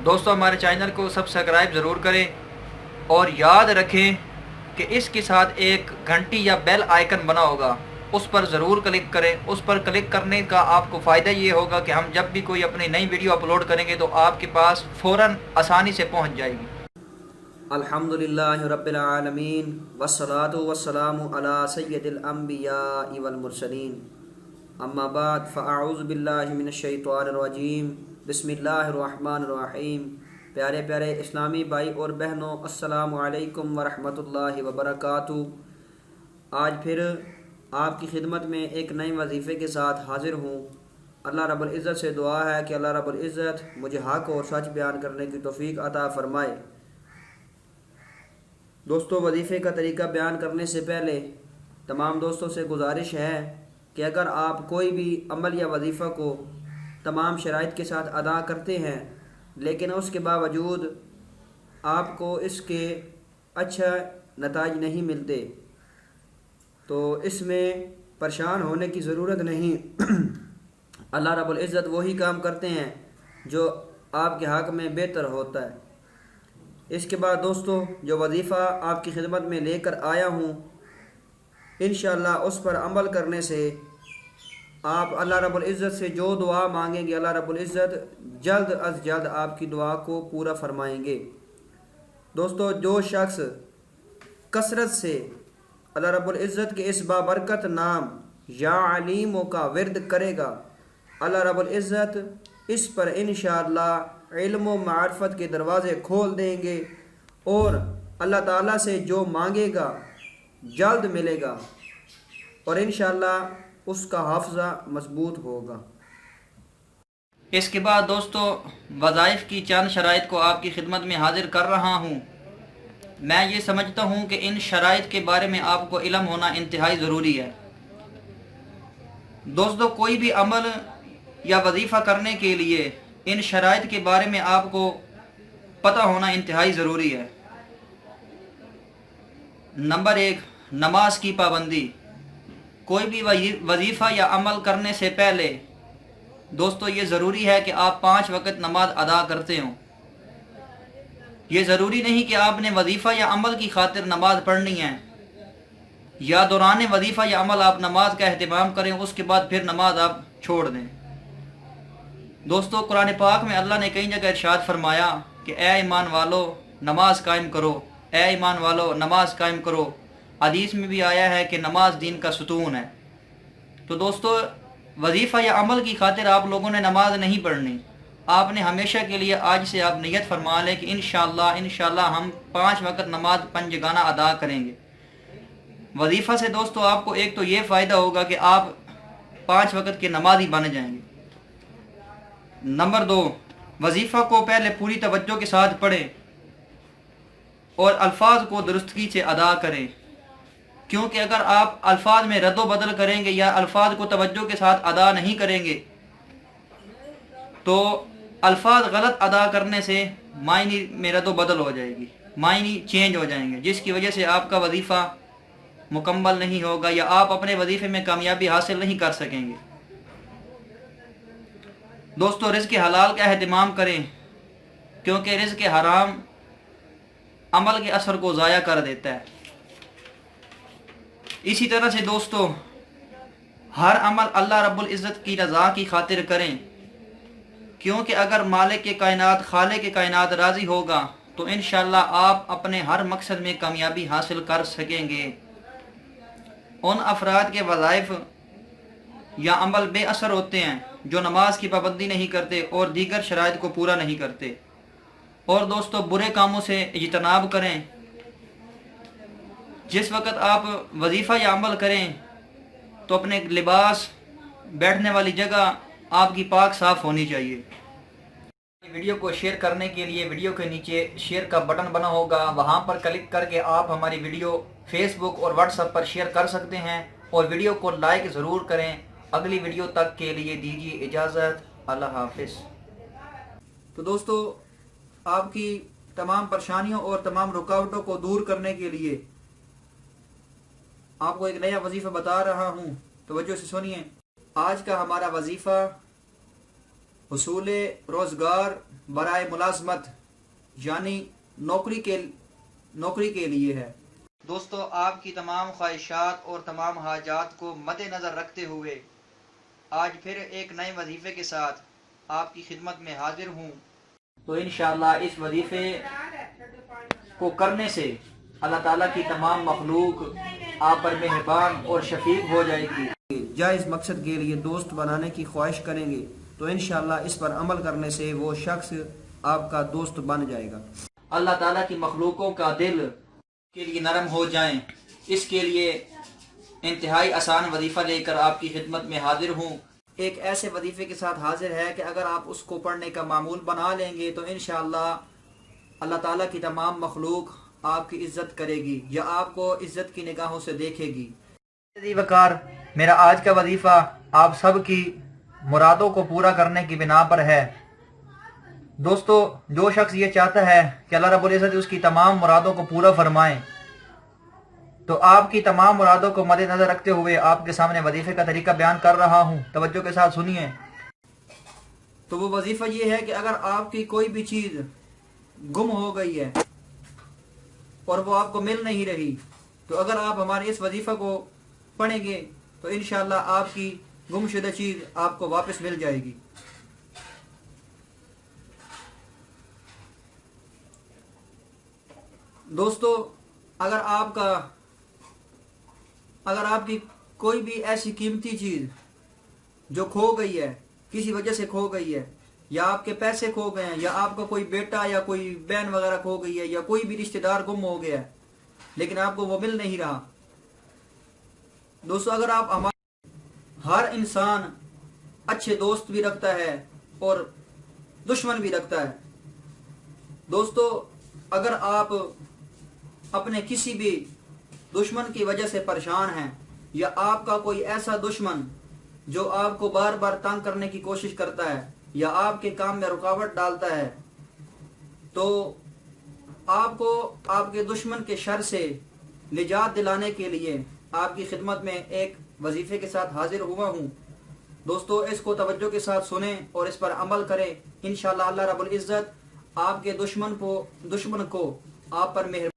دوستو ہمارے چینل کو سبسکرائب ضرور کریں اور یاد رکھیں کہ اس کے ساتھ ایک گھنٹی یا بیل آئیکن بنا ہوگا، اس پر ضرور کلک کریں۔ اس پر کلک کرنے کا آپ کو فائدہ یہ ہوگا کہ ہم جب بھی کوئی اپنی نئی ویڈیو اپلوڈ کریں گے تو آپ کے پاس فوراً آسانی سے پہنچ جائے گی۔ الحمدللہ رب العالمین والصلاة والسلام علی سید الانبیاء والمرسلین، اما بعد فاعوذ باللہ من الشیطان الرجیم، بسم اللہ الرحمن الرحیم۔ پیارے پیارے اسلامی بھائی اور بہنوں، السلام علیکم ورحمۃ اللہ وبرکاتہ۔ آج پھر آپ کی خدمت میں ایک نئے وظیفے کے ساتھ حاضر ہوں۔ اللہ رب العزت سے دعا ہے کہ اللہ رب العزت مجھے حق اور سچ بیان کرنے کی توفیق عطا فرمائے۔ دوستو، وظیفے کا طریقہ بیان کرنے سے پہلے تمام دوستوں سے گزارش ہے کہ اگر آپ کوئی بھی عمل یا وظیفہ کو تمام شرائط کے ساتھ ادا کرتے ہیں لیکن اس کے باوجود آپ کو اس کے اچھا نتائج نہیں ملتے تو اس میں پریشان ہونے کی ضرورت نہیں۔ اللہ رب العزت وہی کام کرتے ہیں جو آپ کے حق میں بہتر ہوتا ہے۔ اس کے بعد دوستو، جو وظیفہ آپ کی خدمت میں لے کر آیا ہوں، انشاءاللہ اس پر عمل کرنے سے آپ اللہ رب العزت سے جو دعا مانگیں گے، اللہ رب العزت جلد از جلد آپ کی دعا کو پورا فرمائیں گے۔ دوستو، جو شخص کثرت سے اللہ رب العزت کے اس بابرکت نام یا علیموں کا ورد کرے گا، اللہ رب العزت اس پر انشاءاللہ علم و معرفت کے دروازے کھول دیں گے اور اللہ تعالیٰ سے جو مانگے گا جلد ملے گا اور انشاءاللہ اس کا حافظہ مضبوط ہوگا۔ اس کے بعد دوستو، وظائف کی چند شرائط کو آپ کی خدمت میں حاضر کر رہا ہوں۔ میں یہ سمجھتا ہوں کہ ان شرائط کے بارے میں آپ کو علم ہونا انتہائی ضروری ہے۔ دوستو، کوئی بھی عمل یا وظیفہ کرنے کے لیے ان شرائط کے بارے میں آپ کو پتہ ہونا انتہائی ضروری ہے۔ نمبر 1، نماز کی پابندی۔ کوئی بھی وظیفہ یا عمل کرنے سے پہلے دوستو یہ ضروری ہے کہ آپ 5 وقت نماز ادا کرتے ہوں۔ یہ ضروری نہیں کہ آپ نے وظیفہ یا عمل کی خاطر نماز پڑھنی ہے یا دوران وظیفہ یا عمل آپ نماز کا اہتمام کریں اس کے بعد پھر نماز آپ چھوڑ دیں۔ دوستو، قرآن پاک میں اللہ نے کئی جگہ ارشاد فرمایا کہ اے ایمان والو نماز قائم کرو، اے ایمان والو نماز قائم کرو۔ حدیث میں بھی آیا ہے کہ نماز دین کا ستون ہے۔ تو دوستو، وظیفہ یا عمل کی خاطر آپ لوگوں نے نماز نہیں پڑھنی۔ آپ نے ہمیشہ کے لیے آج سے آپ نیت فرما لیں کہ انشاءاللہ ہم 5 وقت نماز پنجگانہ ادا کریں گے۔ وظیفہ سے دوستو آپ کو ایک تو یہ فائدہ ہوگا کہ آپ 5 وقت کے نمازی بن جائیں گے۔ نمبر 2، وظیفہ کو پہلے پوری توجہ کے ساتھ پڑھیں اور الفاظ کو درستگی سے ادا کریں، کیونکہ اگر آپ الفاظ میں رد و بدل کریں گے یا الفاظ کو توجہ کے ساتھ ادا نہیں کریں گے تو الفاظ غلط ادا کرنے سے معنی میں رد و بدل ہو جائے گی، معنی چینج ہو جائیں گے، جس کی وجہ سے آپ کا وظیفہ مکمل نہیں ہوگا یا آپ اپنے وظیفے میں کامیابی حاصل نہیں کر سکیں گے۔ دوستو، رزق حلال کا اہتمام کریں کیونکہ رزق حرام عمل کے اثر کو ضائع کر دیتا ہے۔ اسی طرح سے دوستو، ہر عمل اللہ رب العزت کی رضا کی خاطر کریں، کیونکہ اگر مالک کے کائنات، خالق کے کائنات راضی ہوگا تو انشاءاللہ آپ اپنے ہر مقصد میں کامیابی حاصل کر سکیں گے۔ ان افراد کے وظائف یا عمل بے اثر ہوتے ہیں جو نماز کی پابندی نہیں کرتے اور دیگر شرائط کو پورا نہیں کرتے۔ اور دوستو، برے کاموں سے اجتناب کریں۔ جس وقت آپ وظیفہ یا عمل کریں تو اپنے لباس، بیٹھنے والی جگہ آپ کی پاک صاف ہونی چاہیے۔ ویڈیو کو شیئر کرنے کے لیے ویڈیو کے نیچے شیئر کا بٹن بنا ہوگا، وہاں پر کلک کر کے آپ ہماری ویڈیو فیس بک اور واٹس ایپ پر شیئر کر سکتے ہیں اور ویڈیو کو لائک ضرور کریں۔ اگلی ویڈیو تک کے لیے دیجیے اجازت، اللہ حافظ۔ تو دوستو، آپ کی تمام پریشانیوں اور تمام رکاوٹوں کو دور کرنے کے لیے آپ کو ایک نیا وظیفہ بتا رہا ہوں، توجہ سے سنیے۔ آج کا ہمارا وظیفہ حصول روزگار برائے ملازمت یعنی نوکری کے لیے ہے۔ دوستو آپ کی تمام خواہشات اور تمام حاجات کو مد نظر رکھتے ہوئے آج پھر ایک نئے وظیفے کے ساتھ آپ کی خدمت میں حاضر ہوں۔ تو انشاءاللہ اس وظیفے کو کرنے سے اللہ تعالیٰ کی تمام مخلوق آپ پر مہربان اور شفیق ہو جائے گی۔ جائز مقصد کے لیے دوست بنانے کی خواہش کریں گے تو انشاءاللہ اس پر عمل کرنے سے وہ شخص آپ کا دوست بن جائے گا۔ اللہ تعالیٰ کی مخلوقوں کا دل کے لیے نرم ہو جائیں، اس کے لیے انتہائی آسان وظیفہ لے کر آپ کی خدمت میں حاضر ہوں۔ ایک ایسے وظیفے کے ساتھ حاضر ہے کہ اگر آپ اس کو پڑھنے کا معمول بنا لیں گے تو انشاءاللہ اللہ تعالیٰ کی تمام مخلوق آپ کی عزت کرے گی یا آپ کو عزت کی نگاہوں سے دیکھے گی۔ جی وقار، میرا آج کا وظیفہ آپ سب کی مرادوں کو پورا کرنے کی بنا پر ہے۔ دوستو جو شخص یہ چاہتا ہے کہ اللہ رب العزت اس کی تمام مرادوں کو پورا فرمائیں تو آپ کی تمام مرادوں کو مد نظر رکھتے ہوئے آپ کے سامنے وظیفے کا طریقہ بیان کر رہا ہوں، توجہ کے ساتھ سنیے۔ تو وہ وظیفہ یہ ہے کہ اگر آپ کی کوئی بھی چیز گم ہو گئی ہے اور وہ آپ کو مل نہیں رہی تو اگر آپ ہمارے اس وظیفہ کو پڑھیں گے تو انشاءاللہ آپ کی گم شدہ چیز آپ کو واپس مل جائے گی۔ دوستو اگر آپ کی کوئی بھی ایسی قیمتی چیز جو کھو گئی ہے، کسی وجہ سے کھو گئی ہے، یا آپ کے پیسے کھو گئے ہیں، یا آپ کا کوئی بیٹا یا کوئی بہن وغیرہ کھو گئی ہے، یا کوئی بھی رشتہ دار گم ہو گیا ہے لیکن آپ کو وہ مل نہیں رہا، دوستو اگر آپ ہر انسان اچھے دوست بھی رکھتا ہے اور دشمن بھی رکھتا ہے۔ دوستو اگر آپ اپنے کسی بھی دشمن کی وجہ سے پریشان ہیں یا آپ کا کوئی ایسا دشمن جو آپ کو بار بار تنگ کرنے کی کوشش کرتا ہے یا آپ کے کام میں رکاوٹ ڈالتا ہے تو آپ کو آپ کے دشمن کے شر سے نجات دلانے کے لیے آپ کی خدمت میں ایک وظیفے کے ساتھ حاضر ہوا ہوں۔ دوستو اس کو توجہ کے ساتھ سنیں اور اس پر عمل کریں، انشاءاللہ اللہ رب العزت آپ کے دشمن کو آپ پر مہربان